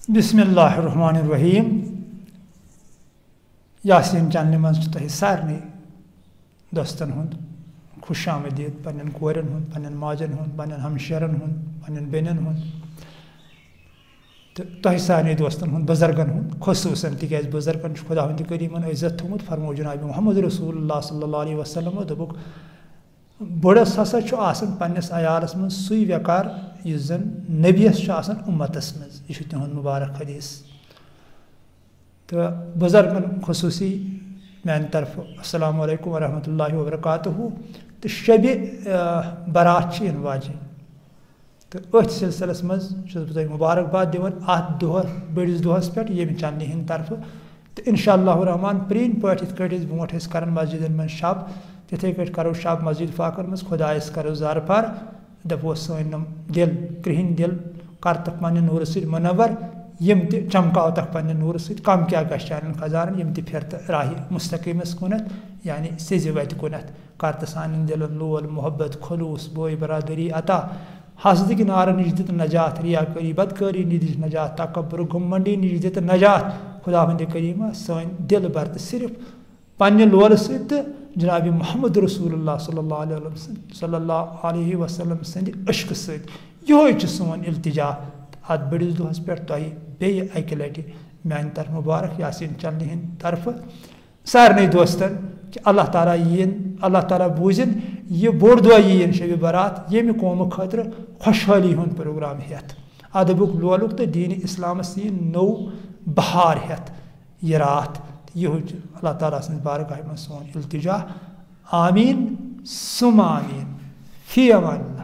बिस्मिल्लाहिर्रहमानिर्रहीम। यासीन चैनल मज तुह सारे दोस्तन हुंद खुश आमदीद, पन्न कोरन हुंद, पन्न माजन हुंद, पन्न हमशरन हुंद, पन्न बेनन हुंद, तो तुह सारे दोस्तन हुंद, बुजुर्गन हुंद खसूसन तिकाज बुजुर्गन खुदा हंद करीमन इज्जत थोमुत। फरमो जनाब मोहम्मद रसूलुल्लाह सल्लल्लाहु अलैहि वसल्लम दोपुक बड़स हसा पन्नस अयालस मज सुई वकार इस जन नबियस उम्मतस मज। यह तिहुंद मुबारक हदीस। तो बुजुर्गन खसूसी मान तरफ अस्सलामु अलैकुम वरहमतुल्लाहि वबरकातुहू। तो शब बारात इन वाजन, तो अथ सिलसिलस मज बह मुबारकबाद दिवन अत बड़िस दोहस पे ये चैनल हंद तरफ। तो इंशाअल्लाह रहमान प्रीन पे ब्रोट कर मस्जिदन मज शब, तिथे करो शब मस्जिद फाकन मज खुदायस करो जार पार। दपो सन दिल कृहन दिल कर तक पन्न नूर सत मुनवर, यम चमकाव तक पन्न नूर सत। कम क्या गन खजान यम फिर राह मुस्तकीमस कुनत यानी सिज वत कुनत। कर तो सान दिलन लोल मोहब्बत खलूस बोई बरादरी अता। हसद कि नार निज दित नजात, रियाकरी बदकारी निज नजात, तकबर घुमंडी निज दित नजात। खुदा वंद करीमा सन दिल बरत सिर्फ पन्न लोल सत जनाब मोहम्मद रसूलुल्लाह सल्लल्लाहु अलैहि वसल्लम सद इश्क सत। योई सोन इल्तिजा अत बड़िस दोहस पे तुह बे अक लटि मान तरफ मुबारक यासीन चैनल हंद तरफ सारे दोस्तन कि अल्लाह ताला यीन, अल्लाह ताला बूझन यह बोड़ दुआ यीन शब बारात येमि कौम खतर खुशहाली हुंद प्रोग्राम हेत, अदबुक लोलुक तो दीन इस्लामस यीन नौ बहार हेत यह रात। यह अल्लाह ताला सन्द बारगाह में सोन इल्तिजा। आमीन सुम आमीन। फी अमान।